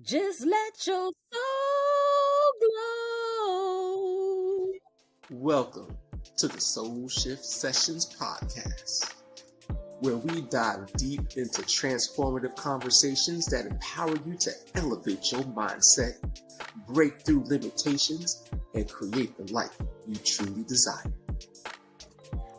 Just let your soul glow. Welcome to the Soul Shift Sessions podcast, where we dive deep into transformative conversations that empower you to elevate your mindset, break through limitations, and create the life you truly desire.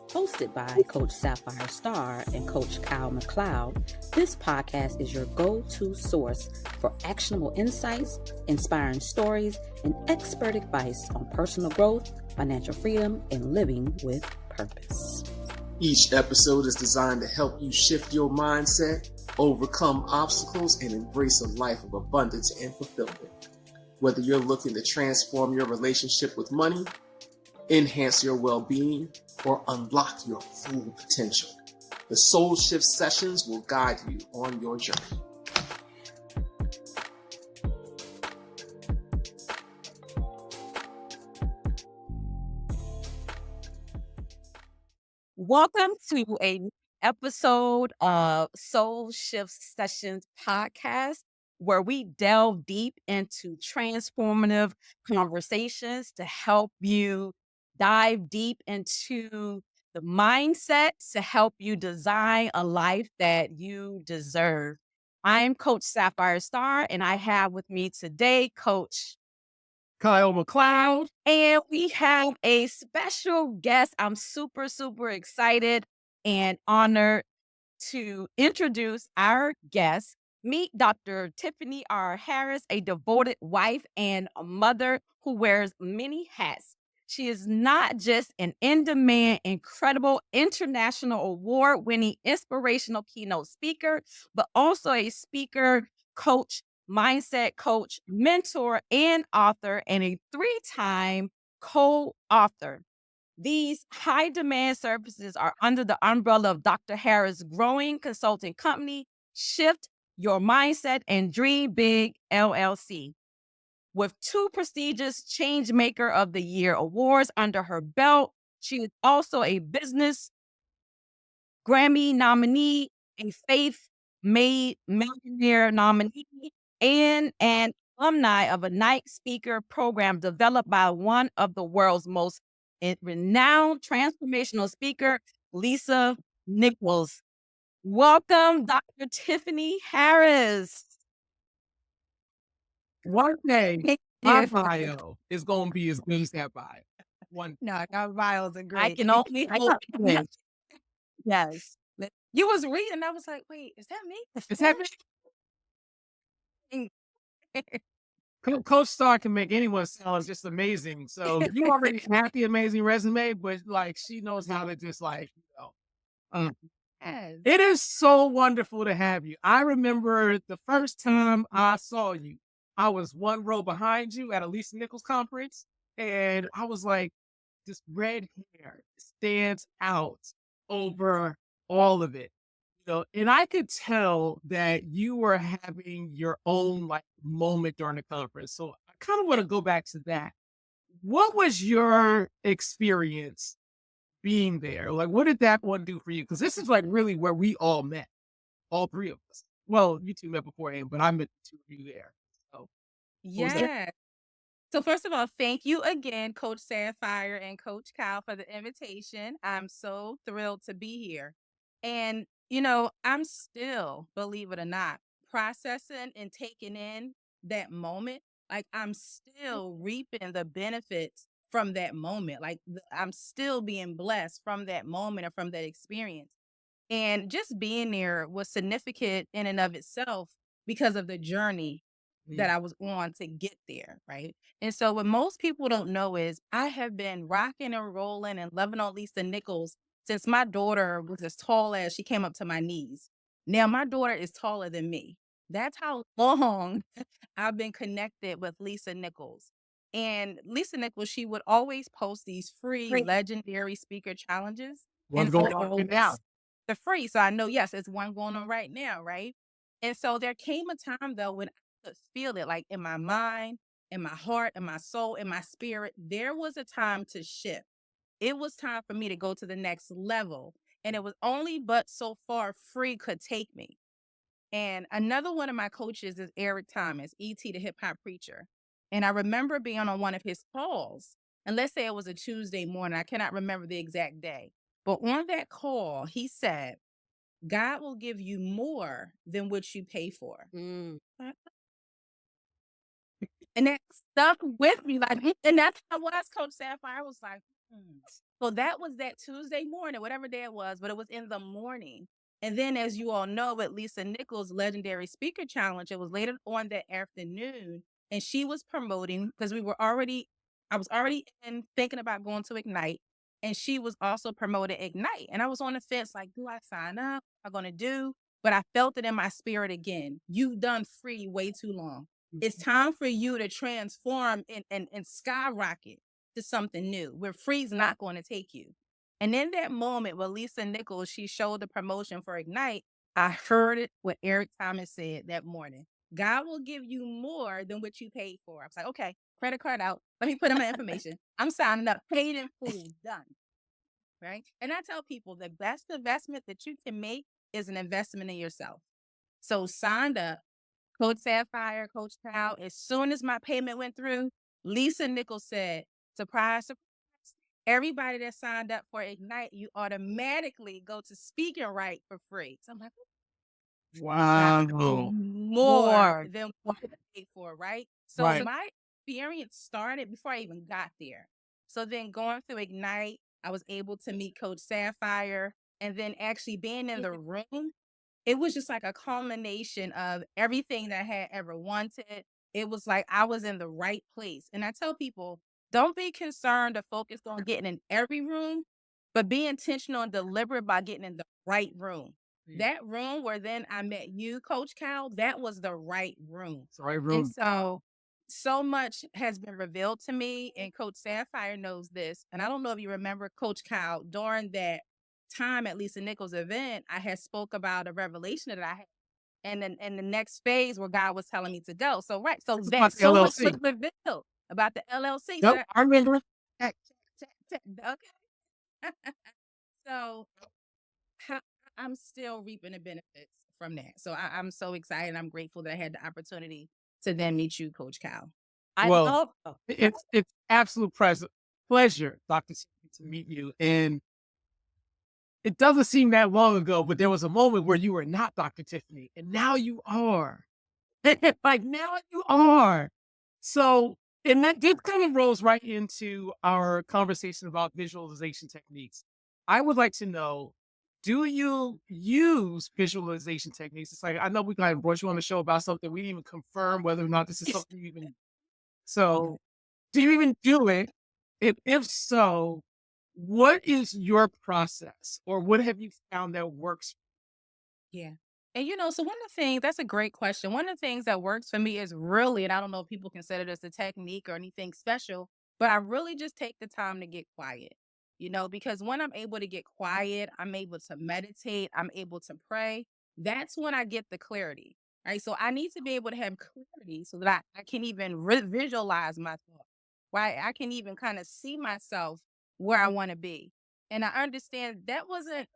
Hosted by Coach Sapphire Star and Coach Kyle McLeod, this podcast is your go-to source for actionable insights, inspiring stories, and expert advice on personal growth, financial freedom, and living with purpose. Each episode is designed to help you shift your mindset, overcome obstacles, and embrace a life of abundance and fulfillment. Whether you're looking to transform your relationship with money, enhance your well-being, or unlock your full potential, the Soul Shift Sessions will guide you on your journey. Welcome to a new episode of Soul Shift Sessions podcast, where we delve deep into transformative conversations to help you dive deep into the mindset to help you design a life that you deserve. I'm Coach Sapphire Star, and I have with me today Coach Kyle McLeod. and we have a special guest. I'm super, super excited and honored to introduce our guest. Meet Dr. Tiffany R. Harris, a devoted wife and a mother who wears many hats. She is not just an in-demand, incredible, international award-winning, inspirational keynote speaker, but also a speaker, coach, mindset coach, mentor, and author, and a 3-time co-author. These high demand services are under the umbrella of Dr. Harris' growing consulting company, Shift Your Mindset and Dream Big LLC. With 2 prestigious Changemaker of the Year awards under her belt, she is also a Business Grammy nominee, a Faith-Made Millionaire Nominee, and an alumni of a night speaker program developed by one of the world's most renowned transformational speaker, Lisa Nichols. Welcome, Dr. Tiffany Harris. One day, Thank my you. bio is going to be as good as that bio. One. No, our bios are great. I can only hope. Yes. Yes. You was reading, I was like, wait, is that me? Is that Coach Star can make anyone sound just amazing. So you already have the amazing resume, but like she knows how to just Yes. It is so wonderful to have you. I remember the first time I saw you, I was one row behind you at a Lisa Nichols conference, and I was like, this red hair stands out over all of it. And I could tell that you were having your own like moment during the conference. So I kind of want to go back to that. What was your experience being there? Like, what did that one do for you? Because this is like really where we all met, all 3 of us. Well, you 2 met beforehand, but I met the 2 of you there. So was that? Yeah. So first of all, thank you again, Coach Sapphire and Coach Kyle, for the invitation. I'm so thrilled to be here. And, I'm still, believe it or not, processing and taking in that moment. Like I'm still reaping the benefits from that moment. Like I'm still being blessed from that moment or from that experience. And just being there was significant in and of itself because of the journey that I was on to get there, right? And so what most people don't know is I have been rocking and rolling and loving on Lisa Nichols since my daughter was as tall as she came up to my knees. Now my daughter is taller than me. That's how long I've been connected with Lisa Nichols. And Lisa Nichols, she would always post these free legendary speaker challenges. What's And going for on now? the free. So I know, yes, it's one going on right now, right? And so there came a time though when I could feel it like in my mind, in my heart, in my soul, in my spirit. There was a time to shift. It was time for me to go to the next level. And it was only but so far free could take me. And another one of my coaches is Eric Thomas, E.T. the hip hop preacher. And I remember being on one of his calls, and let's say it was a Tuesday morning. I cannot remember the exact day. But on that call, he said, God will give you more than what you pay for. Mm. And that stuck with me. Like, and that's how I was, Coach Sapphire. I was like, hmm. So that was that Tuesday morning, whatever day it was, but it was in the morning. And then, as you all know, with Lisa Nichols' Legendary Speaker Challenge, it was later on that afternoon. And she was promoting because I was already thinking about going to Ignite. And she was also promoting Ignite. And I was on the fence, like, do I sign up? What am I going to do? But I felt it in my spirit again. You've done free way too long. It's time for you to transform and skyrocket to something new where free's not going to take you. And in that moment with Lisa Nichols, she showed the promotion for Ignite. I heard it what Eric Thomas said that morning. God will give you more than what you paid for. I was like, okay, credit card out. Let me put in my information. I'm signing up, paid in full, done. Right. And I tell people the best investment that you can make is an investment in yourself. So signed up, Coach Sapphire, Coach Cal, as soon as my payment went through, Lisa Nichols said, surprise, surprise. Everybody that signed up for Ignite, you automatically go to Speak and Write for free. So I'm like, Wow. more More. than what I paid for, right? So Right. my experience started before I even got there. So then going through Ignite, I was able to meet Coach Sapphire, and then actually being in the room, it was just like a culmination of everything that I had ever wanted. It was like I was in the right place. And I tell people, don't be concerned or focused on getting in every room, but be intentional and deliberate about getting in the right room. That room where then I met you, Coach Cal, that was the right room. It's the right And room. so much has been revealed to me, and Coach Sapphire knows this. And I don't know if you remember, Coach Cal, during that time at Lisa Nichols' event, I had spoke about a revelation that I had. And then in the next phase where God was telling me to go. So so It's that about the so much was LLC. revealed about the LLC. So Yep, I remember. check, okay. So how, I'm still reaping the benefits from that. So I'm so excited. I'm grateful that I had the opportunity to then meet you, Coach Cal. I Well, love it's absolute pleasure, Dr. Tiffany, to meet you. And it doesn't seem that long ago, but there was a moment where you were not Dr. Tiffany, and now you are. Like now you are. So, and that this kind of rolls right into our conversation about visualization techniques. I would like to know, do you use visualization techniques? It's like, I know we kind of brought you on the show about something. We didn't even confirm whether or not this is something you even, so do you even do it? If so, what is your process or what have you found that works? Yeah. And so one of the things, that's a great question. One of the things that works for me is really, and I don't know if people consider this a technique or anything special, but I really just take the time to get quiet, because when I'm able to get quiet, I'm able to meditate, I'm able to pray. That's when I get the clarity, right? So I need to be able to have clarity so that I can even visualize my thoughts, right? I can even kind of see myself where I want to be. And I understand that wasn't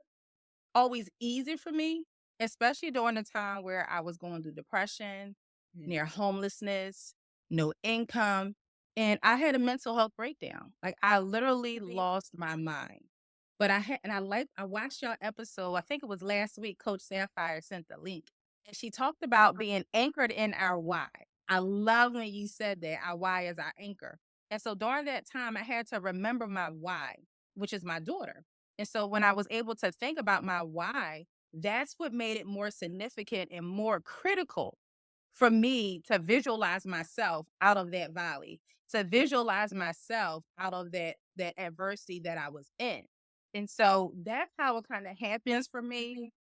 always easy for me, especially during the time where I was going through depression, near homelessness, no income, and I had a mental health breakdown. Like I literally lost my mind. But I watched your episode, I think it was last week, Coach Sapphire sent the link. And she talked about being anchored in our why. I love when you said that our why is our anchor. And so during that time, I had to remember my why, which is my daughter. And so when I was able to think about my why, that's what made it more significant and more critical for me to visualize myself out of that valley, to visualize myself out of that adversity that I was in. And so that's how it kind of happens for me.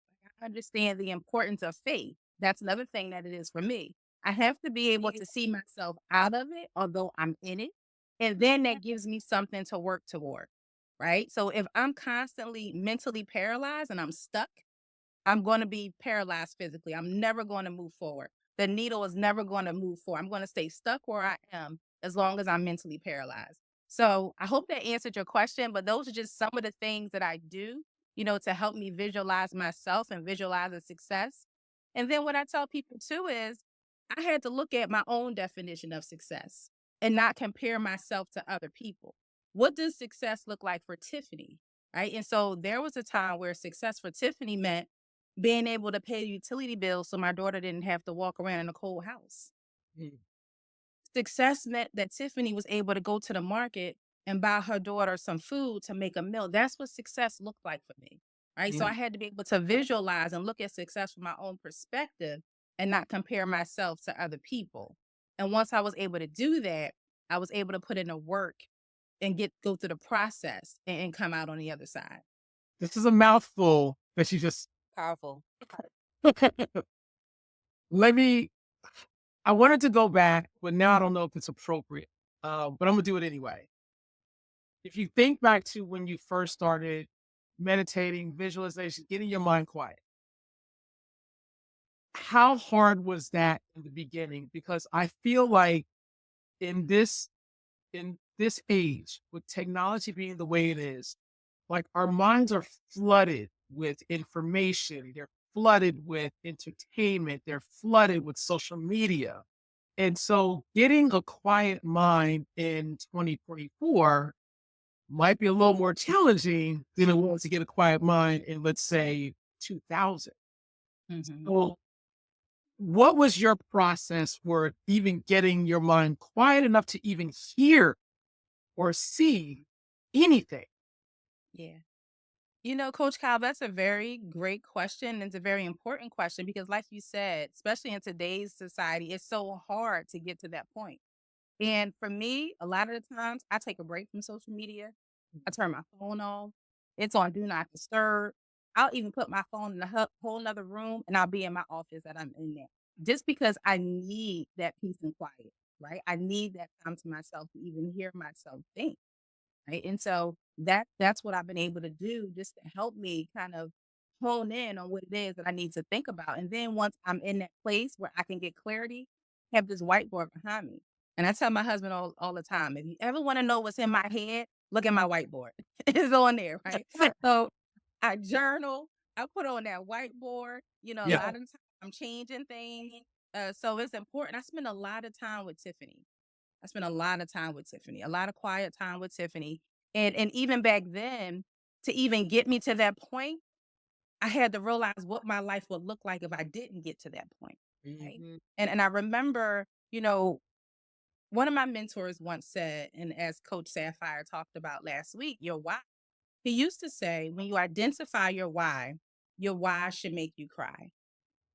I understand the importance of faith. That's another thing that it is for me. I have to be able to see myself out of it, although I'm in it. And then that gives me something to work toward. Right. So if I'm constantly mentally paralyzed and I'm stuck, I'm going to be paralyzed physically. I'm never going to move forward. The needle is never going to move forward. I'm going to stay stuck where I am as long as I'm mentally paralyzed. So I hope that answered your question, but those are just some of the things that I do, to help me visualize myself and visualize a success. And then what I tell people too is I had to look at my own definition of success and not compare myself to other people. What does success look like for Tiffany? Right. And so there was a time where success for Tiffany meant being able to pay utility bills so my daughter didn't have to walk around in a cold house. Mm. Success meant that Tiffany was able to go to the market and buy her daughter some food to make a meal. That's what success looked like for me. Right. So I had to be able to visualize and look at success from my own perspective and not compare myself to other people. And once I was able to do that, I was able to put in the work and go through the process and come out on the other side. This is a mouthful that you just Powerful. let me. I wanted to go back, but now I don't know if it's appropriate. But I'm gonna do it anyway. If you think back to when you first started meditating, visualization, getting your mind quiet, how hard was that in the beginning? Because I feel like in this in this age, with technology being the way it is, like our minds are flooded with information, they're flooded with entertainment, they're flooded with social media. And so getting a quiet mind in 2024 might be a little more challenging than it was to get a quiet mind in, let's say, 2000. Mhm. So what was your process for even getting your mind quiet enough to even hear or see anything? Yeah. Coach Kyle, that's a very great question. And it's a very important question because, like you said, especially in today's society, it's so hard to get to that point. And for me, a lot of the times I take a break from social media. I turn my phone off. It's on do not disturb. I'll even put my phone in a whole nother room and I'll be in my office that I'm in there just because I need that peace and quiet, right? I need that time to myself to even hear myself think. Right. And so that's what I've been able to do just to help me kind of hone in on what it is that I need to think about. And then once I'm in that place where I can get clarity, have this whiteboard behind me. And I tell my husband all the time, if you ever want to know what's in my head, look at my whiteboard. It's on there, right? So I journal, I put on that whiteboard, a Yeah. lot of times I'm changing things. So it's important. I spend a lot of time with Tiffany. I spent a lot of time with Tiffany, a lot of quiet time with Tiffany. And even back then, to even get me to that point, I had to realize what my life would look like if I didn't get to that point. Right. Mhm. And I remember, one of my mentors once said, and as Coach Sapphire talked about last week, your why. He used to say, when you identify your why should make you cry.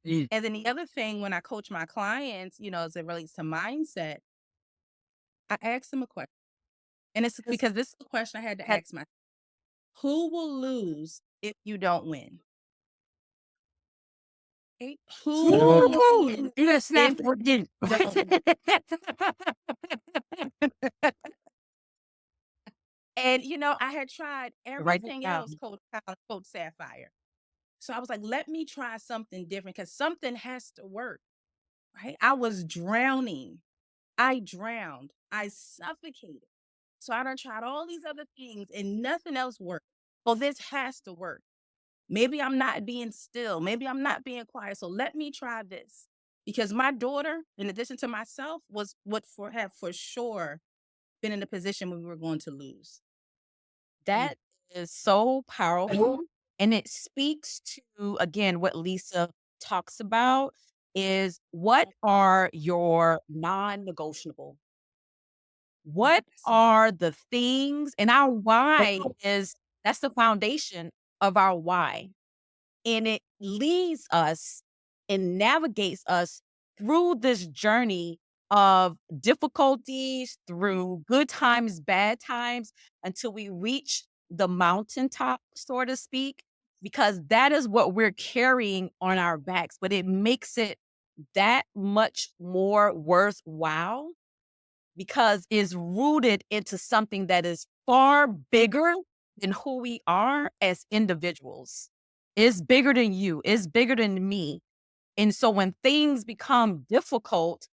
Mm. And then the other thing when I coach my clients, as it relates to mindset, I ask them a question. And it's because this is the question I had to ask myself. Who will lose if you don't win? Okay? Who will win You got snap if for you don't win? And I had tried Write it everything else, down. Coach Sapphire. So I was like, let me try something different because something has to work. Right? I was drowning. I drowned. I suffocated. So I done tried all these other things and nothing else worked. Well, this has to work. Maybe I'm not being still. Maybe I'm not being quiet. So let me try this. Because my daughter, in addition to myself, was what have for sure been in a position where we were going to lose. That is so powerful. And it speaks to, again, what Lisa talks about is what are your non-negotiable? What are the things and our why is that's the foundation of our why. And it leads us and navigates us through this journey of difficulties, through good times, bad times, until we reach the mountaintop, so to speak, because that is what we're carrying on our backs. But it makes it that much more worthwhile because it's rooted into something that is far bigger than who we are as individuals. It's bigger than you, it's bigger than me. And so when things become difficult,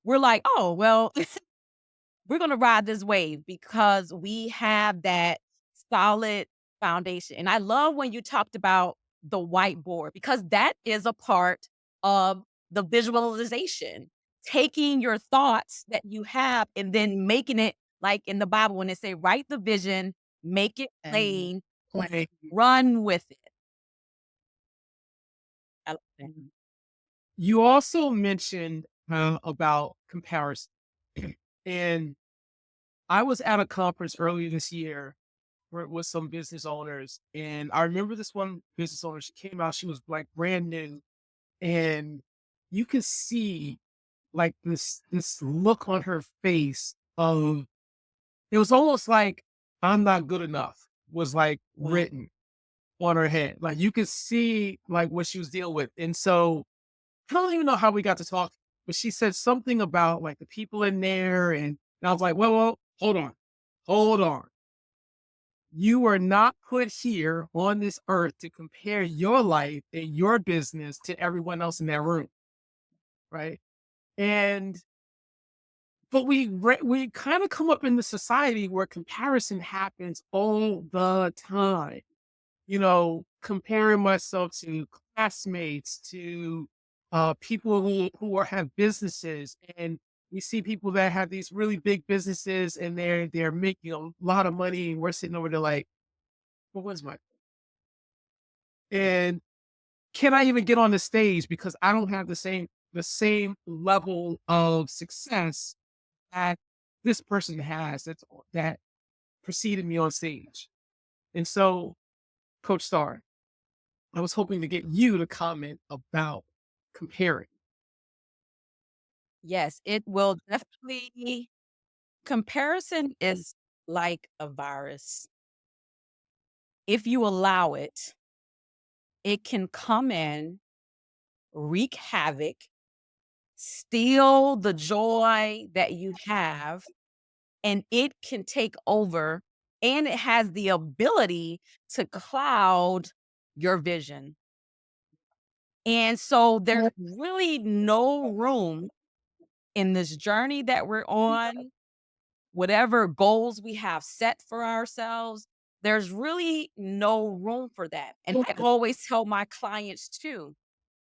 we're like, oh, well, we're going to ride this wave because we have that solid foundation. And I love when you talked about the whiteboard because that is a part of the visualization, taking your thoughts that you have and then making it like in the Bible when they say, write the vision, make it And plain, play. run with it. I like that. You also mentioned about comparison. And I was at a conference earlier this year where it was some business owners. And I remember this one business owner, she came out, she was like brand new. And you could see like this look on her face of it was almost like I'm not good enough was like Wow. written on her head. Like you could see like what she was dealing with. And so I don't even know how we got to talk, but she said something about like the people in there. And I was like, well, hold on. Hold on. You are not put here on this earth to compare your life and your business to everyone else in that room. Right. And but we kind of come up in the society where comparison happens all the time. You know, comparing myself to classmates, to people have businesses, and we see people that have these really big businesses, and they're making a lot of money, and we're sitting over there like, well, when's my and can I even get on the stage because I don't have the same level of success that this person has that preceded me on stage. And so, Coach Star, I was hoping to get you to comment about comparing. Yes, it will definitely. Comparison is like a virus. If you allow it, it can come in, wreak havoc, steal the joy that you have, and it can take over, and it has the ability to cloud your vision. And so there's really no room in this journey that we're on, whatever goals we have set for ourselves, there's really no room for that. And I always tell my clients too,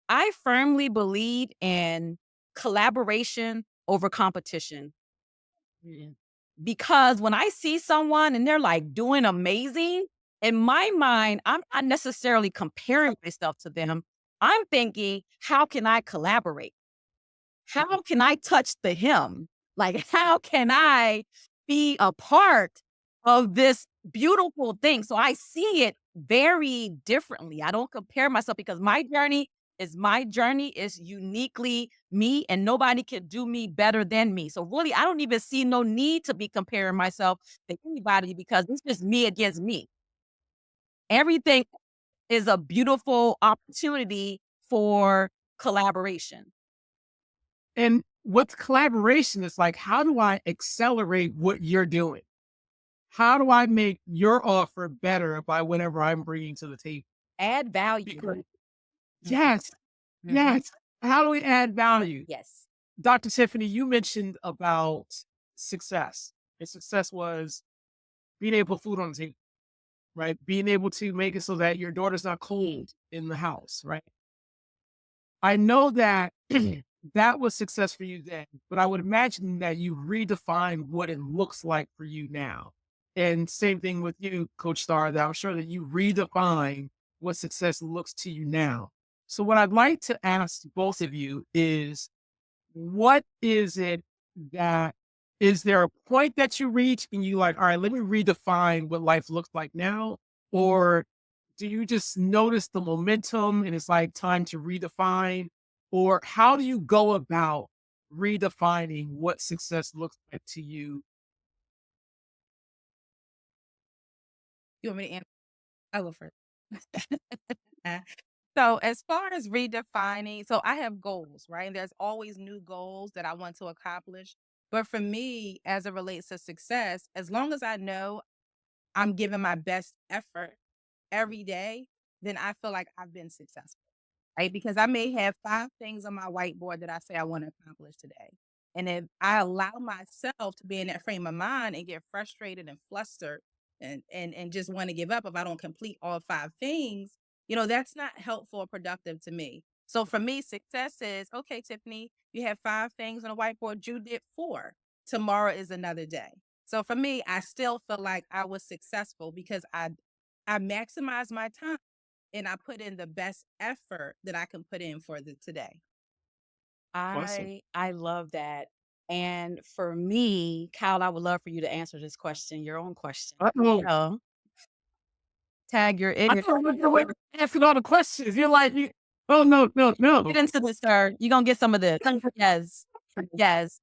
I firmly believe in collaboration over competition. Mm. Because when I see someone and they're like doing amazing, in my mind, I'm not necessarily comparing myself to them. I'm thinking, how can I collaborate? How can I touch the hem? Like, how can I be a part of this beautiful thing? So I see it very differently. I don't compare myself because my journey is uniquely me and nobody can do me better than me. So really, I don't even see no need to be comparing myself to anybody because it's just me against me. Everything is a beautiful opportunity for collaboration. And with collaboration, it's like, how do I accelerate what you're doing? How do I make your offer better by whatever I'm bringing to the table? Add value. Because Mhm, yes, mhm. yes. How do we add value? Yes. Dr. Tiffany, you mentioned about success. And success was being able to put food on the table, right? Being able to make it so that your daughter's not cold in the house, right? I know that that was success for you then, but I would imagine that you redefine what it looks like for you now. And same thing with you, Coach Star, that I'm sure that you redefine what success looks to you now. So what I'd like to ask both of you is what is it that is there a point that you reach and you like, all right, let me redefine what life looks like now? Or do you just notice the momentum and it's like time to redefine? Or how do you go about redefining what success looks like to you? You want me to answer? I go first. So as far as redefining, so I have goals, right? And there's always new goals that I want to accomplish. But for me, as it relates to success, as long as I know I'm giving my best effort every day, then I feel like I've been successful, right? Because I may have 5 things on my whiteboard that I say I want to accomplish today. And if I allow myself to be in that frame of mind and get frustrated and flustered and just want to give up if I don't complete all 5 things, that's not helpful or productive to me. So for me, success is, okay, Tiffany, you have 5 things on a whiteboard, you did 4. Tomorrow is another day. So for me, I still feel like I was successful because I maximized my time and I put in the best effort that I can put in for the today. Awesome. I love that. And for me, Kyle, I would love for you to answer this question, your own question. Uh-oh. know, tag your I in thought you were asking all the questions. You're like, oh, no, no, no. get into this, sir. You're gonna get some of this. Yes. Yes.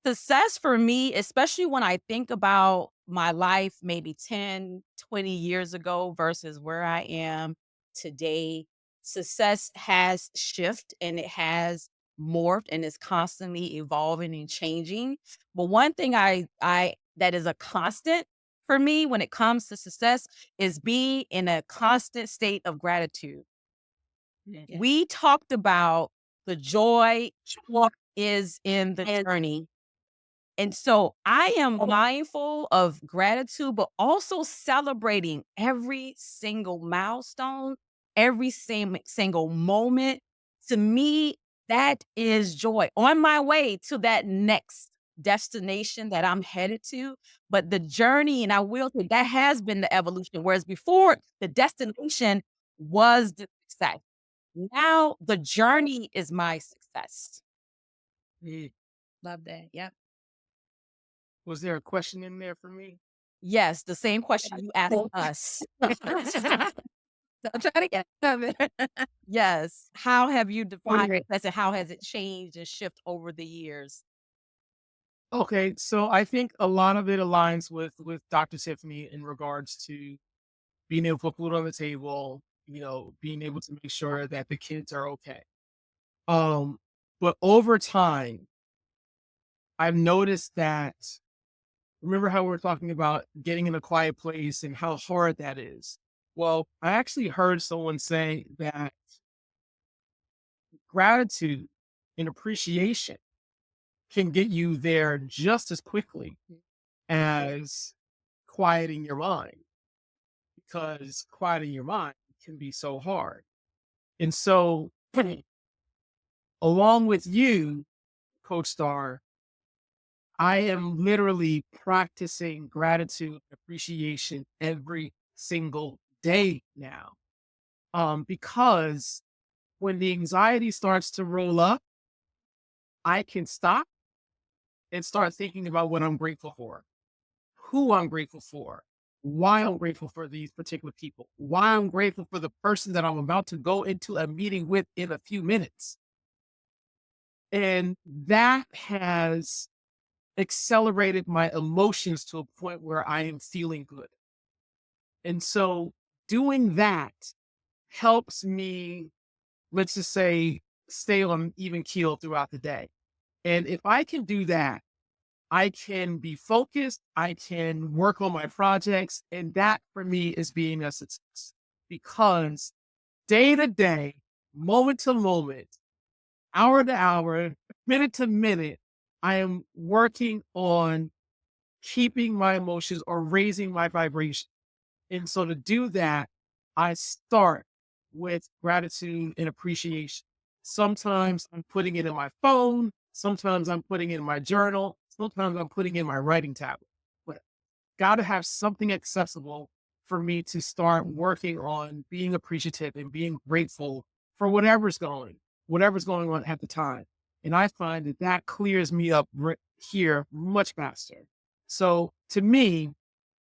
Success for me, especially when I think about my life maybe 10, 20 years ago versus where I am today, success has shifted and it has morphed and is constantly evolving and changing. But one thing I that is a constant for me when it comes to success is being in a constant state of gratitude. Yes. We talked about the joy is in the journey, and so I am mindful of gratitude, but also celebrating every single milestone, every single moment. To me, that is joy on my way to that next destination that I'm headed to. But the journey, and I will say that has been the evolution. Whereas before, the destination was the success. Now, the journey is my success. Mm. Love that. Yep. Was there a question in there for me? Yes, the same question you asked us. So I'm trying to get covered. Yes. How have you defined Okay. success and how has it changed and shifted over the years? Okay, so I think a lot of it aligns with Dr. Tiffany in regards to being able to put food on the table, being able to make sure that the kids are okay. But over time, I've noticed that remember how we were talking about getting in a quiet place and how hard that is? Well, I actually heard someone say that gratitude and appreciation can get you there just as quickly as quieting your mind, because quieting your mind can be so hard. And so, along with you, Coach Star, I am literally practicing gratitude and appreciation every single day now. Because when the anxiety starts to roll up, I can stop and start thinking about what I'm grateful for, who I'm grateful for, why I'm grateful for these particular people, why I'm grateful for the person that I'm about to go into a meeting with in a few minutes. And that has accelerated my emotions to a point where I am feeling good. And so doing that helps me, let's just say, stay on even keel throughout the day. And if I can do that, I can be focused, I can work on my projects, and that for me is being a success. Because day to day, moment to moment, hour to hour, minute to minute, I am working on keeping my emotions or raising my vibration. And so to do that, I start with gratitude and appreciation. Sometimes I'm putting it in my phone. Sometimes I'm putting it in my journal. Sometimes I'm putting it in my writing tablet. But got to have something accessible for me to start working on being appreciative and being grateful for whatever's going on at the time. And I find that that clears me up here much faster. So to me,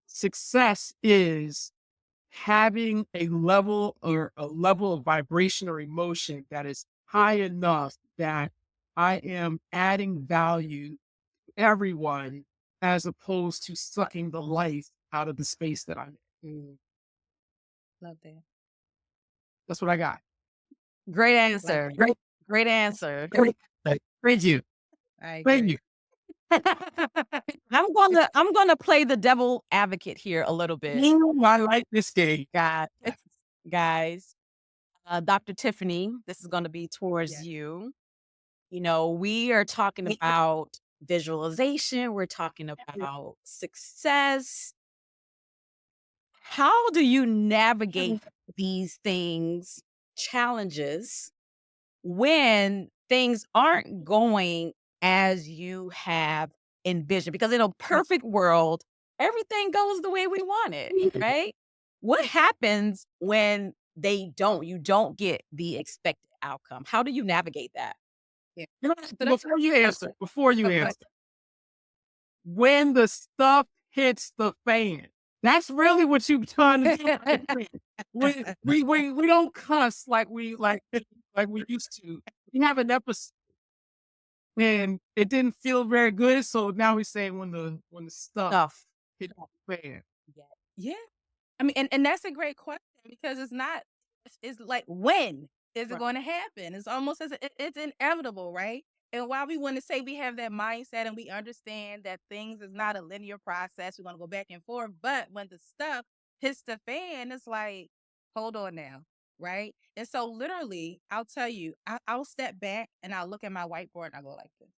success is having a level of vibration or emotion that is high enough that I am adding value to everyone as opposed to sucking the life out of the space that I'm in. Love that. That's what I got. Great Like answer. that. Great answer. Thank you. I Thank agree. you. I'm gonna play the devil advocate here a little bit. I like this game. Guys, guys. Dr. Tiffany, this is gonna be towards Yes. you. We are talking about visualization, we're talking about success. How do you navigate these things, challenges, when things aren't going as you have envisioned. Because in a perfect world, everything goes the way we want it, right? What happens when they don't? You don't get the expected outcome. How do you navigate that? Yeah. You know, So that's before you go ahead. answer, when the stuff hits the fan, that's really what you trying to do. We don't cuss like we used to. We have an episode and it didn't feel very good, so now we say when the stuff Stuff. hit the fan. Yeah. I mean, and that's a great question because it's not, it's like, when is it Right. going to happen? It's almost as it's inevitable, right? And while we want to say we have that mindset and we understand that things is not a linear process, we're going to go back and forth. But when the stuff hits the fan, it's like, hold on now, right? And so, literally, I'll tell you, I'll step back and I'll look at my whiteboard and I go like this.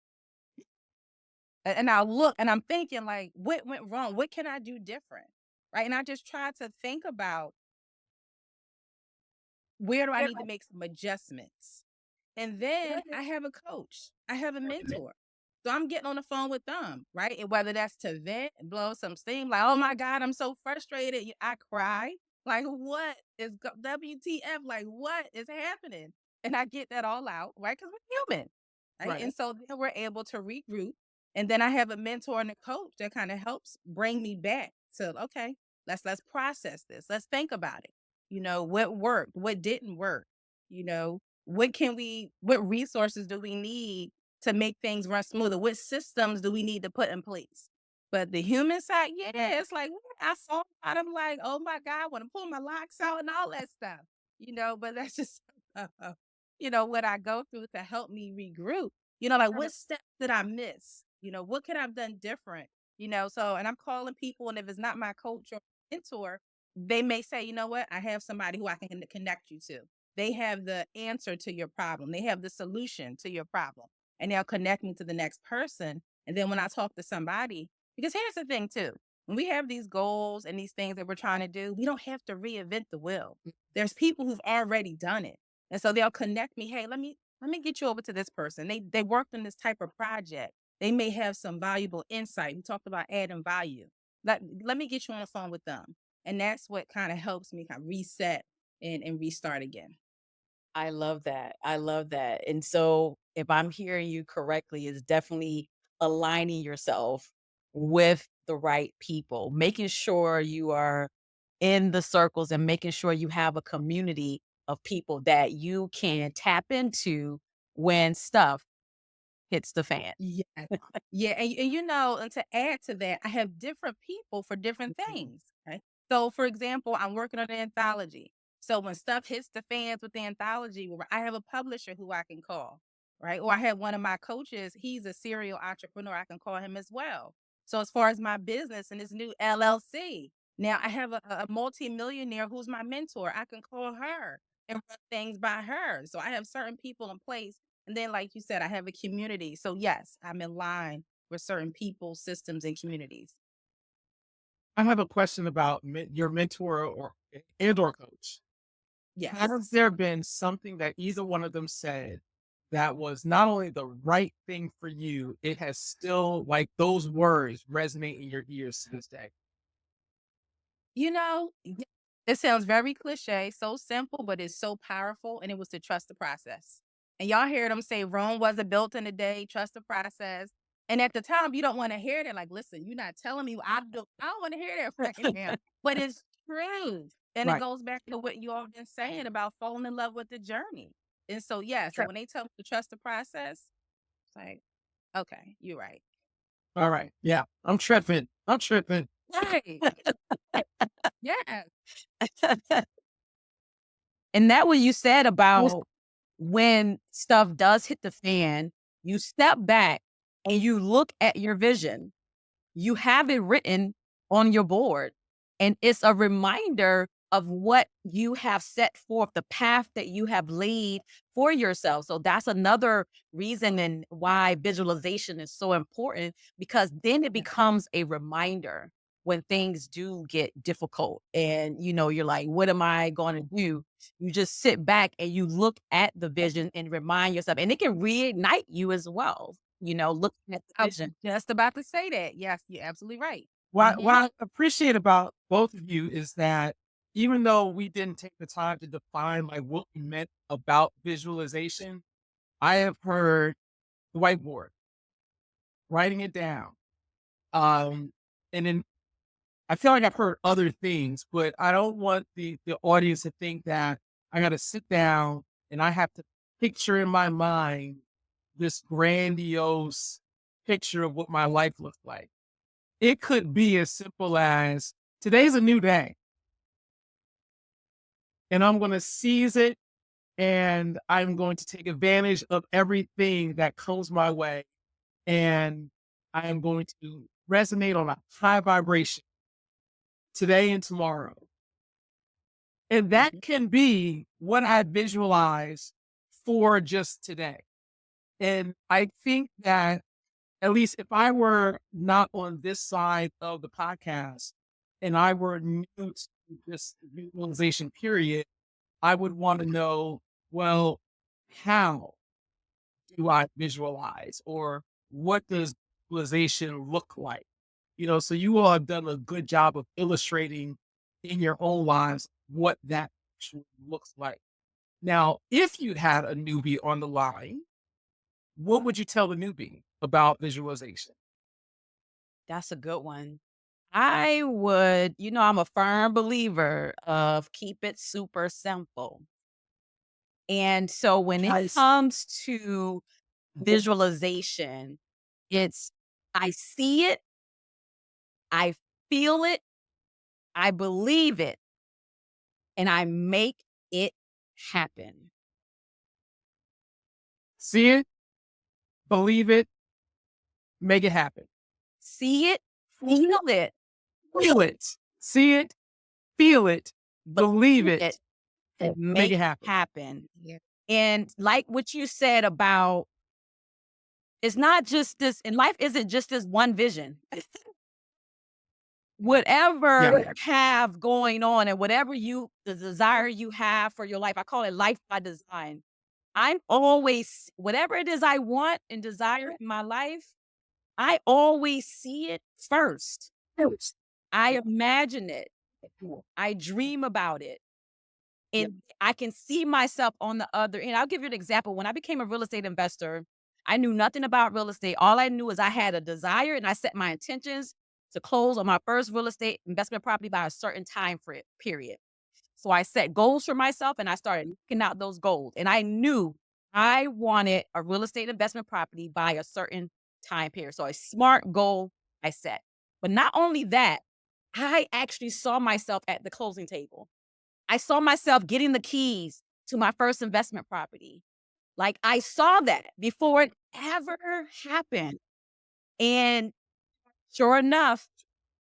And I'll look and I'm thinking, like, what went wrong? What can I do different? Right. And I just try to think about, where do I need to make some adjustments? And then I have a coach, I have a mentor. So I'm getting on the phone with them, right? And whether that's to vent and blow some steam, like, oh my God, I'm so frustrated. I cry. Like, what is WTF? Like, what is happening? And I get that all out, right? Because we're human. Right. Right. And so then we're able to regroup. And then I have a mentor and a coach that kind of helps bring me back to, okay, let's process this. Let's think about it. What worked, what didn't work, what resources do we need to make things run smoother? What systems do we need to put in place? But the human side, yeah, it's like, I saw it, I'm like, oh my God, I want to pull my locks out and all that stuff, but that's just, what I go through to help me regroup, like, what steps did I miss? What could I have done different? So, and I'm calling people, and if it's not my coach or mentor, they may say, you know what, I have somebody who I can connect you to. They have the answer to your problem. They have the solution to your problem. And they'll connect me to the next person. And then when I talk to somebody, because here's the thing too, when we have these goals and these things that we're trying to do, we don't have to reinvent the wheel. There's people who've already done it. And so they'll connect me. Hey, let me get you over to this person. They worked on this type of project. They may have some valuable insight. We talked about adding value. Let me get you on the phone with them. And that's what kind of helps me kind of reset and restart again. I love that. I love that. And so, if I'm hearing you correctly, is definitely aligning yourself with the right people, making sure you are in the circles and making sure you have a community of people that you can tap into when stuff hits the fan. Yeah. Yeah. And to add to that, I have different people for different things. Right. So, for example, I'm working on an anthology. So when stuff hits the fans with the anthology, I have a publisher who I can call, right? Or I have one of my coaches, he's a serial entrepreneur. I can call him as well. So as far as my business and this new LLC, now I have a multi-millionaire who's my mentor. I can call her and run things by her. So I have certain people in place, and then, like you said, I have a community. So, yes, I'm in line with certain people, systems, and communities. I have a question about your mentor or coach. Yes. Has there been something that either one of them said that was not only the right thing for you, it has still, like, those words resonate in your ears to this day? It sounds very cliche, so simple, but it's so powerful. And it was to trust the process. And y'all hear them say Rome wasn't built in a day, trust the process. And at the time, you don't want to hear that. Like, listen, you're not telling me I don't want to hear that right now. But it's true. And it Right. goes back to what you all been saying about falling in love with the journey. And so, yeah, so when they tell me to trust the process, it's like, okay, you're right. All right. Yeah. I'm tripping. I'm tripping. Right. Yeah. And that what you said about when stuff does hit the fan, you step back and you look at your vision. You have it written on your board, and it's a reminder of what you have set forth, the path that you have laid for yourself. So that's another reason and why visualization is so important, because then it becomes a reminder. when things do get difficult and, you're like, what am I going to do? You just sit back and you look at the vision and remind yourself, and it can reignite you as well, looking at the I was vision. just about to say that. Yes, you're absolutely right. What I appreciate about both of you is that even though we didn't take the time to define like what we meant about visualization, I have heard the whiteboard, writing it down. And then I feel like I've heard other things, but I don't want the audience to think that I got to sit down and I have to picture in my mind this grandiose picture of what my life looks like. It could be as simple as today's a new day and I'm going to seize it and I'm going to take advantage of everything that comes my way. And I am going to resonate on a high vibration today and tomorrow. And that can be what I visualize for just today. And I think that at least if I were not on this side of the podcast and I were new to this visualization period, I would want to know, well, how do I visualize or what does visualization look like? So you all have done a good job of illustrating in your own lives what that actually looks like. Now, if you had a newbie on the line, what would you tell the newbie about visualization? That's a good one. I would, I'm a firm believer of keep it super simple. And so when it Nice. comes to visualization, it's I see it, I feel it, I believe it, and I make it happen. See it, believe it, make it happen. See it, feel it, Feel it. See it, feel it, believe it, and make make it it happen. happen. Yeah. And like what you said about it's not just this, and life isn't just this one vision. Whatever Yeah. you have going on and whatever the desire you have for your life, I call it life by design. I'm always, whatever it is I want and desire in my life, I always see it first. I imagine it. I dream about it. And I can see myself on the other end. I'll give you an example. When I became a real estate investor, I knew nothing about real estate. All I knew is I had a desire and I set my intentions to close on my first real estate investment property by a certain time period. So I set goals for myself and I started looking out those goals. And I knew I wanted a real estate investment property by a certain time period. So a smart goal I set. But not only that, I actually saw myself at the closing table. I saw myself getting the keys to my first investment property. Like I saw that before it ever happened. And sure enough,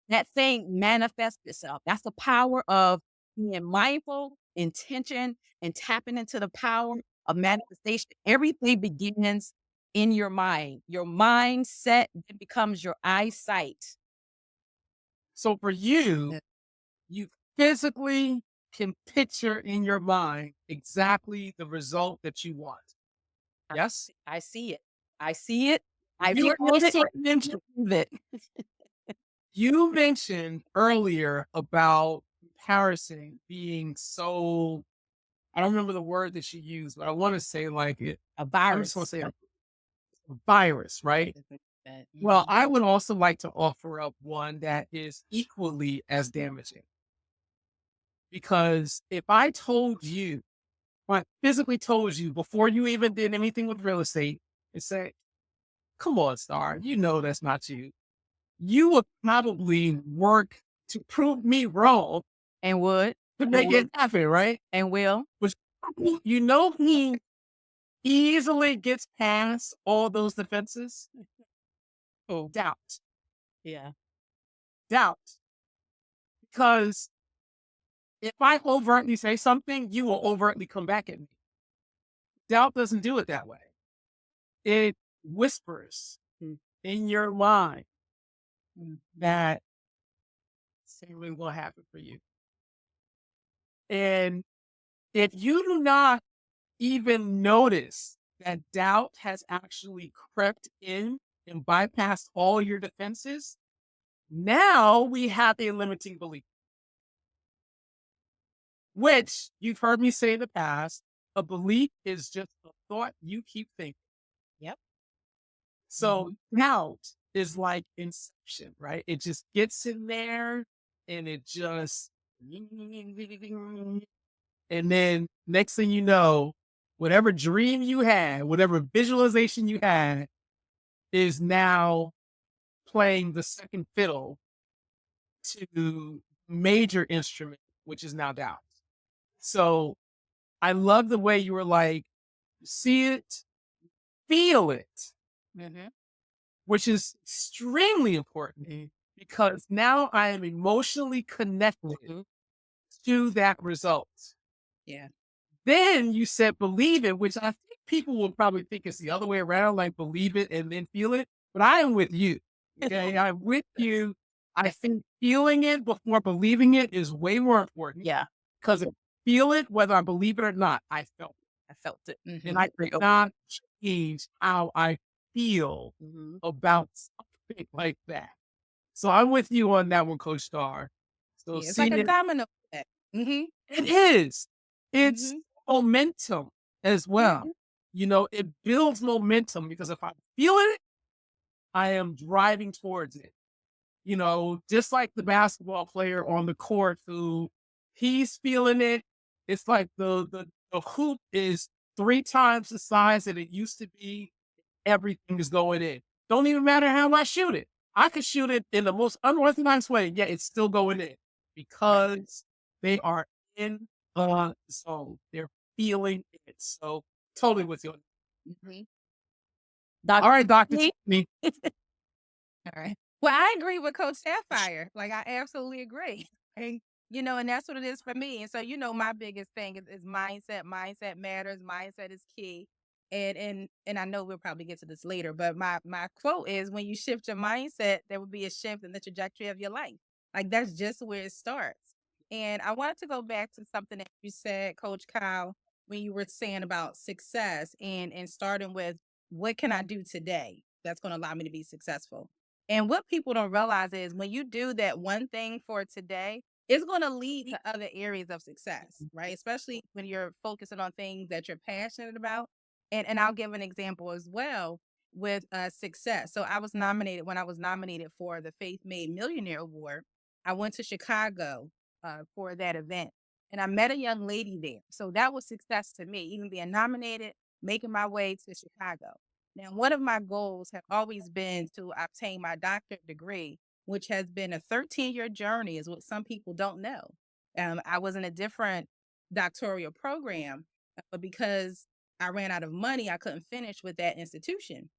that thing manifests itself. That's the power of being mindful, intention, and tapping into the power of manifestation. Everything begins in your mind. Your mindset then becomes your eyesight. So for you, you physically can picture in your mind exactly the result that you want. Yes? I see it. I see it. I You feel also it. mentioned, Believe it. you mentioned earlier about comparison being so, I don't remember the word that you used, but I want to say like it. A I just want virus. to say a virus, right? Well, I would also like to offer up one that is equally as damaging. Because if I told you, if I physically told you before you even did anything with real estate and say, come on, Star, you know that's not you. You would probably work to prove me wrong And would. to make it happen, right? And will. Which you know he easily gets past all those defenses. Oh, Doubt. yeah. Doubt. Because if I overtly say something, you will overtly come back at me. Doubt doesn't do it that way. It whispers Mm. in your mind that same thing will happen for you. And if you do not even notice that doubt has actually crept in and bypassed all your defenses, now we have a limiting belief, which you've heard me say in the past, a belief is just a thought you keep thinking. Yep. So doubt is like inception, right? It just gets in there and it just, and then next thing you know, whatever dream you had, whatever visualization you had is now playing the second fiddle to major instrument, which is now doubt. So I love the way you were like, see it, feel it, Mhm. which is extremely important because now I am emotionally connected Mhm. to that result. Yeah. Then you said believe it, which I think people will probably think it's the other way around, like believe it and then feel it. But I am with you. Okay. I'm with you. I think feeling it before believing it is way more important Yeah. because if I feel it, whether I believe it or not, I felt it. I felt it. And I cannot change how I feel Mhm. about something like that. So I'm with you on that one, Coach Star. So Yeah, it's like seeing a it, domino effect. Mhm. it is. It's Mhm. momentum as well. Mhm. You know, it builds momentum because if I feel it, I am driving towards it. You know, just like the basketball player on the court who he's feeling it. It's like the hoop is 3 times the size that it used to be. Everything is going in. Don't even matter how I shoot it. I could shoot it in the most unorthodox way, yet it's still going in because they are in the zone. They're feeling it. So totally with you. Mhm. All Doctor right, Dr. T? Tiffany. All right. Well, I agree with Coach Sapphire. Like, I absolutely agree. And, and that's what it is for me. And so, my biggest thing is mindset. Mindset matters. Mindset is key. And I know we'll probably get to this later, but my quote is when you shift your mindset, there will be a shift in the trajectory of your life. Like that's just where it starts. And I wanted to go back to something that you said, Coach Kyle, when you were saying about success and starting with what can I do today that's going to allow me to be successful. And what people don't realize is when you do that one thing for today, it's going to lead to other areas of success, right? Especially when you're focusing on things that you're passionate about. And I'll give an example as well with success. So I was nominated when I was nominated for the Faith-Made Millionaire Award. I went to Chicago for that event and I met a young lady there. So that was success to me, even being nominated, making my way to Chicago. Now, one of my goals have always been to obtain my doctorate degree, which has been a 13-year journey, is what some people don't know. I was in a different doctoral program, but because I ran out of money, I couldn't finish with that institution.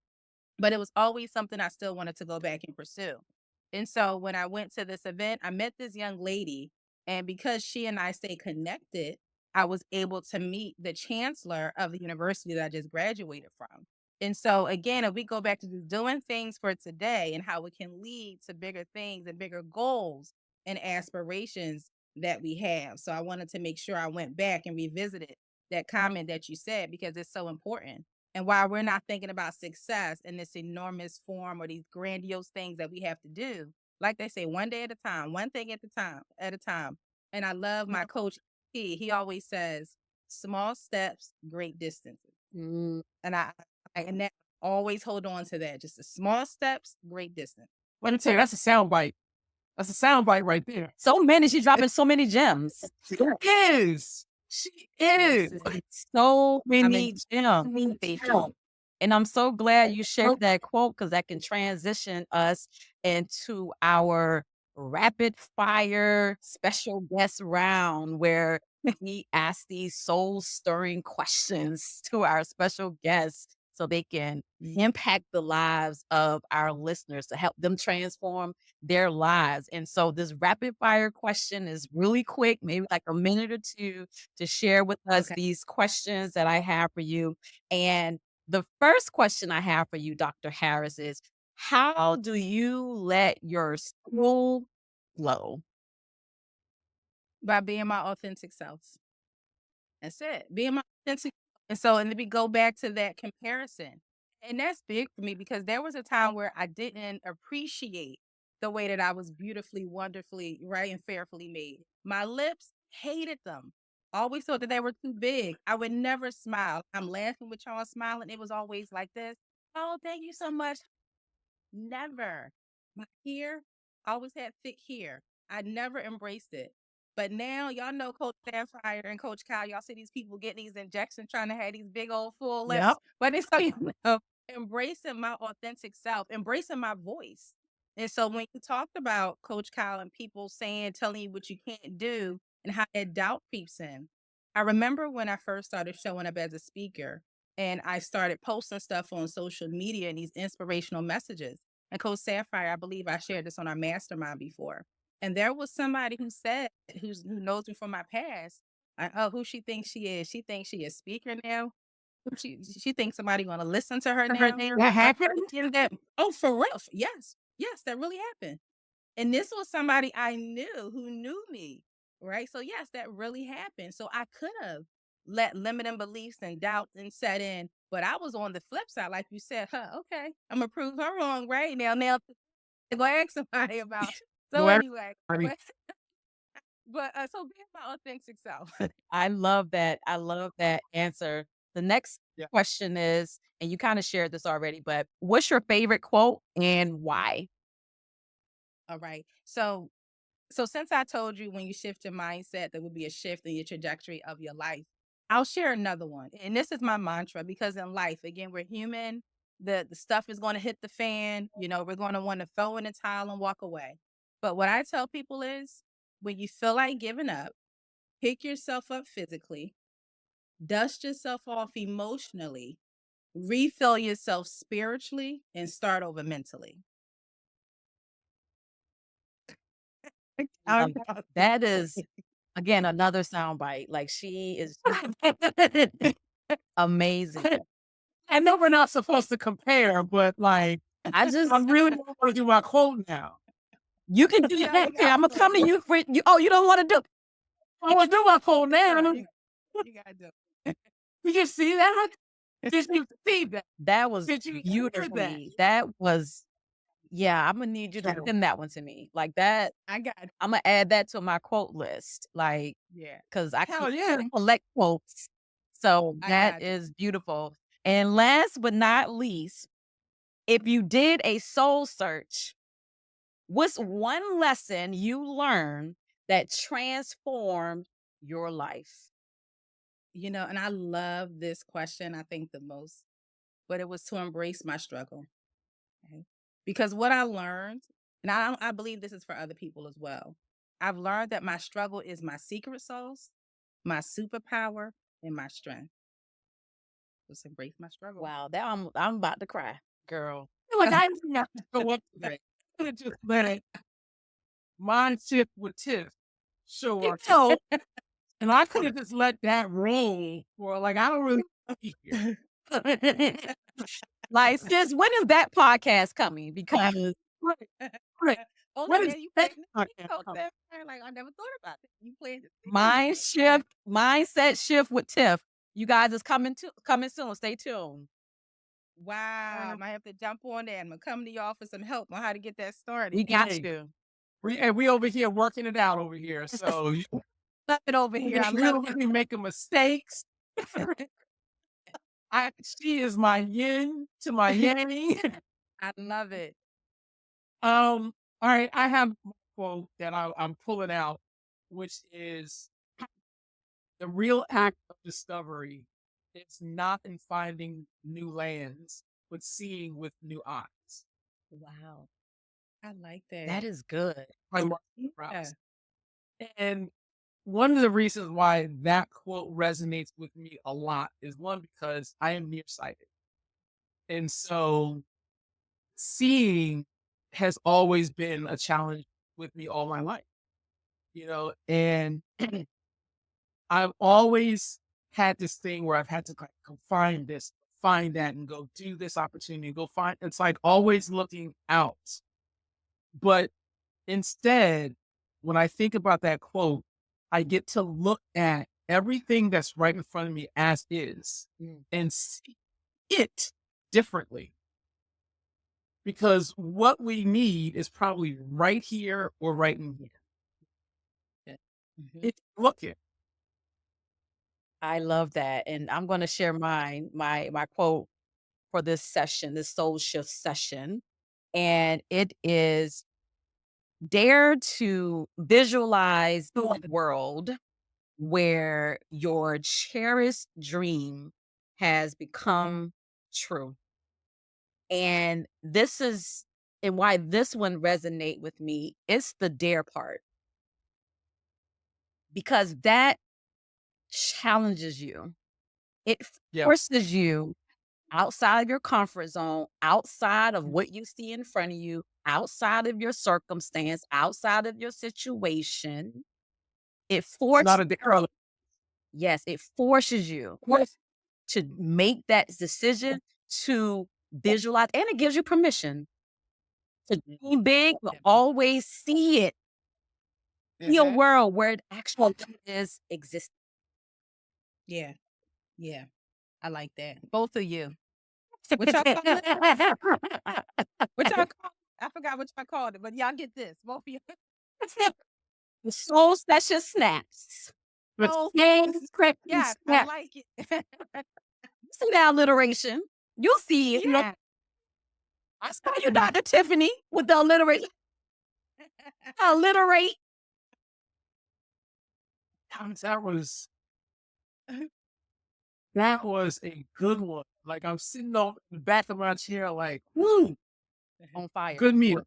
But it was always something I still wanted to go back and pursue. And so when I went to this event, I met this young lady. And because she and I stayed connected, I was able to meet the chancellor of the university that I just graduated from. And so, again, if we go back to just doing things for today and how it can lead to bigger things and bigger goals and aspirations that we have. So, I wanted to make sure I went back and revisited that comment that you said because it's so important. And while we're not thinking about success in this enormous form or these grandiose things that we have to do, like they say, one day at a time, one thing at a time. And I love my coach. He always says, small steps, great distances. Mm. And and that always hold on to that. Just the small steps, great distance. Let me tell you, that's a sound bite. That's a sound bite right there. So many. She's dropping so many gems. She is. She is. So many in gems. And I'm so glad you shared that quote because that can transition us into our rapid fire special guest round where we ask these soul stirring questions to our special guests so they can impact the lives of our listeners to help them transform their lives. And so this rapid fire question is really quick, maybe like a minute or two to share with us Okay. these questions that I have for you. And the first question I have for you, Dr. Harris, is how do you let your soul flow? By being my authentic self. That's it. Being my authentic. And so, and let me go back to that comparison. And that's big for me because there was a time where I didn't appreciate the way that I was beautifully, wonderfully, right, and fearfully made. My lips hated them. Always thought that they were too big. I would never smile. I'm laughing with y'all smiling. It was always like this. Oh, thank you so much. Never. My hair, I always had thick hair. I never embraced it. But now y'all know Coach Sapphire and Coach Kyle, y'all see these people getting these injections trying to have these big old full Yep. lips. But it's so you know, embracing my authentic self, embracing my voice. And so when you talked about Coach Kyle and people saying, telling you what you can't do and how that doubt creeps in, I remember when I first started showing up as a speaker and I started posting stuff on social media and these inspirational messages. And Coach Sapphire, I believe I shared this on our mastermind before. And there was somebody who said, who knows me from my past, oh, who she thinks she is. She thinks she is a speaker now. She thinks somebody going to listen to her now. That happened? Oh, for real? Yes. Yes, that really happened. And this was somebody I knew who knew me, right? So yes, that really happened. So I could have let limiting beliefs and doubts and set in, but I was on the flip side, like you said, okay, I'm gonna prove her wrong right now. Go ask somebody about. So No, anyway, everybody. but so being my authentic self. I love that. I love that answer. The next Yeah. question is, and you kind of shared this already, but what's your favorite quote and why? All right. So since I told you when you shift your mindset, there will be a shift in your trajectory of your life. I'll share another one. And this is my mantra because in life, again, we're human. The stuff is going to hit the fan. You know, we're going to want to throw in the towel and walk away. But what I tell people is when you feel like giving up, pick yourself up physically, dust yourself off emotionally, refill yourself spiritually, and start over mentally. Love that. That is, again, another soundbite. Like she is amazing. I know we're not supposed to compare, but like, I just, I really don't want to do my quote now. you can do Yeah, that. you Okay, I'm gotta gonna do come to it. you for you. Oh, you don't want to do. I want to do my quote now. Girl, you gotta do it. Did you see that? Did you see that? That was Did you hear that? beautifully. That was, yeah. I'm gonna need you to Sure. send that one to me. Like that. I got it. I'm gonna add that to my quote list. Like, Yeah, because I Hell can't yeah. collect quotes. So I that got you. is beautiful. And last but not least, if you did a soul search, what's one lesson you learned that transformed your life? You know, and I love this question, I think the most, but it was to embrace my struggle. Okay? Because what I learned, and I believe this is for other people as well. I've learned that my struggle is my secret sauce, my superpower, and my strength. Just embrace my struggle. Wow, that I'm about to cry, girl. Like, I didn't have to go up to that. I could have just let it Mindset with Tiff show up. So, and I could have just let that roll for like, I don't really be here. Like, sis, when is that podcast coming? Because Right, right. Oh, What look, is there you that played podcast Coach called? Sapphire. Like I never thought about it. You played it. mindset shift with Tiff. You guys is coming soon. Stay tuned. Wow, I might have to jump on there. I'm gonna come to y'all for some help on how to get that started. We got Hey, you. we over here working it out over here. So Love it over here. I we love don't be making mistakes. She is my yin to my yang. I love it. All right, I have a quote that I'm pulling out, which is the real act of discovery is not in finding new lands, but seeing with new eyes. Wow, I like that. that is good. By Mark Yeah. Krauss. And one of the reasons why that quote resonates with me a lot is one, because I am nearsighted. And so seeing has always been a challenge with me all my life, and I've always had this thing where I've had to go find this, find that, and go do this opportunity, go find. It's like always looking out. But instead, when I think about that quote, I get to look at everything that's right in front of me as is and see it differently. Because what we need is probably right here or right in here. It's looking. I love that, and I'm gonna share my quote for this session, this soul shift session, and it is, "Dare to visualize a world where your cherished dream has become true." And this is and why this one resonate with me, it's the dare part, because that challenges you. It Yeah. forces you outside of your comfort zone, outside of what you see in front of you, outside of your circumstance, outside of your situation. It It's not forces a dare. Yes, it forces you to make that decision, to visualize, and it gives you permission to dream big, but always see it. See a world where it actually is existing. Yeah. Yeah. I like that. Both of you. What y'all call it? What y'all call I forgot what y'all called it, but y'all get this. Both of you. The soul session snaps. Oh, Yes, correct. yes, I like it. See that alliteration. You'll see it. Yeah. I saw you, Dr. Tiffany, with the alliteration. Alliterate. That was a good one. Like I'm sitting on the back of my chair, like, woo, On fire. good meal.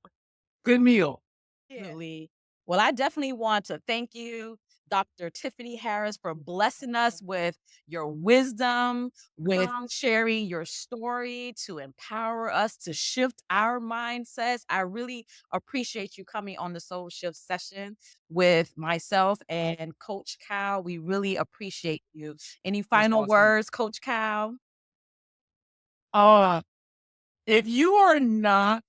Good meal. Yeah. Absolutely. Well, I definitely want to thank you, Dr. Tiffany Harris, for blessing us with your wisdom, with sharing your story to empower us to shift our mindsets. I really appreciate you coming on the Soul Shift session with myself and Coach Cal. We really appreciate you. Any final awesome. words, Coach Cal? If you are not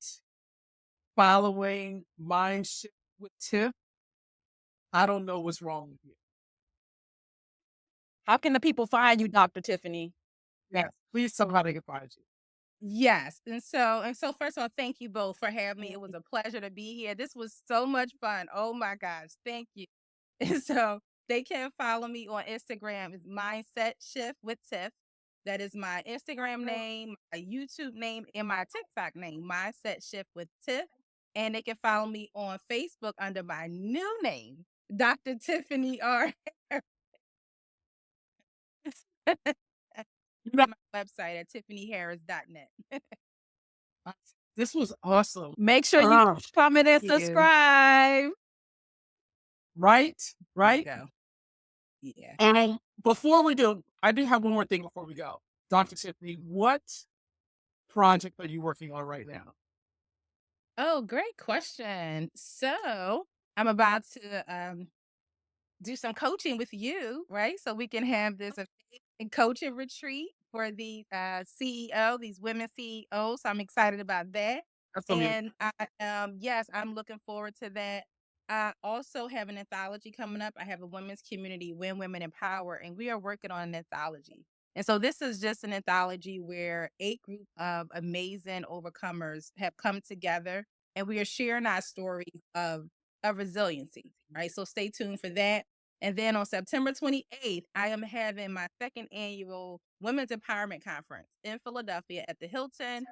following Mindset with Tiff, I don't know what's wrong with you. How can the people find you, Dr. Tiffany? Yes, please tell me how they can find you. Yes. And so first of all, thank you both for having me. It was a pleasure to be here. This was so much fun. Oh my gosh. Thank you. And so they can follow me on Instagram. It's Mindset Shift with Tiff. That is my Instagram name, my YouTube name, and my TikTok name, Mindset Shift with Tiff. And they can follow me on Facebook under my new name, Dr. Tiffany R. You know, My website at tiffanyharris.net. this was awesome. Make sure you comment and you. subscribe. Right? There you Right? go. Yeah. And before we do, I do have one more thing before we go. Dr. Tiffany, what project are you working on right now? Oh, great question. So I'm about to do some coaching with you, right? So we can have this coaching retreat for the CEO, these women CEOs. So I'm excited about that. That's And yes, I'm looking forward to that. I also have an anthology coming up. I have a women's community, When Women Empower, and we are working on an anthology. And so this is just an anthology where 8 group of amazing overcomers have come together, and we are sharing our stories of resiliency, right? So stay tuned for that. And then on September 28th, I am having my second annual Women's Empowerment Conference in Philadelphia at the Hilton.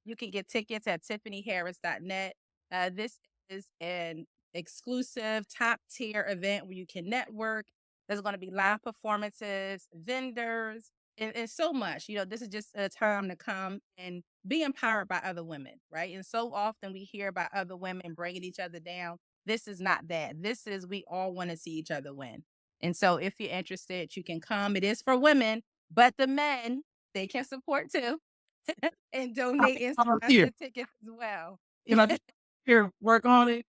You can get tickets at tiffanyharris.net. This is an exclusive top tier event where you can network. There's going to be live performances, vendors, and so much. You know, this is just a time to come and be empowered by other women, right? And so often we hear about other women bringing each other down. This is not that. This is we all want to see each other win. And so if you're interested, you can come. It is for women, but the men, they can support too and donate and here. sponsor tickets as well. Can I just here work on it?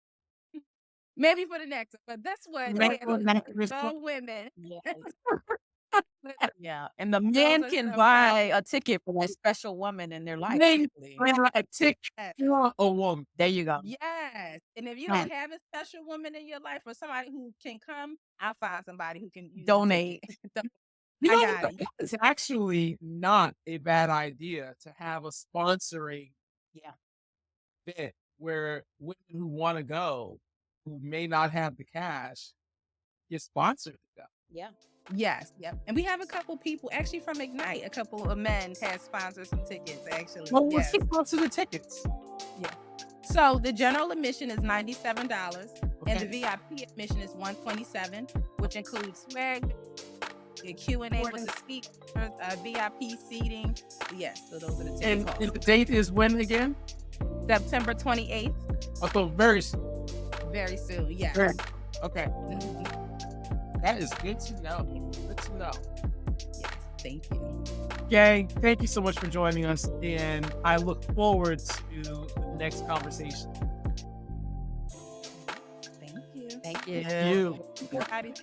Maybe for the next one, but that's what Maybe yeah, for the next one. the women. Yes. Yeah, and the Those men are can some powerful. buy a ticket for that special woman in their life, Name Tiffany. a tick Yes. for a woman. There you go. Yes. And if you Right. don't have a special woman in your life or somebody who can come, I'll find somebody who can use the Donate. ticket. You I know, got it. it's actually not a bad idea to have a sponsoring Yeah. event where women who want to go, who may not have the cash, get sponsored to go. Yeah. Yes. Yep. And we have a couple people actually from Ignite. A couple of men have sponsored some tickets. Actually, Well, let's yes. get sponsor the tickets. Yeah. So the general admission is $97, and the Okay. VIP admission is $127, which includes swag, the Q&A with the speakers, VIP seating. Yes, so those are the ticket And costs. the date is when again? September 28th, Oh, so very soon. very soon. Yes. Very. Okay. Mhm. That is good to know. Good to know. Yes. Thank you. Gang, thank you so much for joining us. And I look forward to the next conversation. Thank you. Thank you. Thank you. Everybody.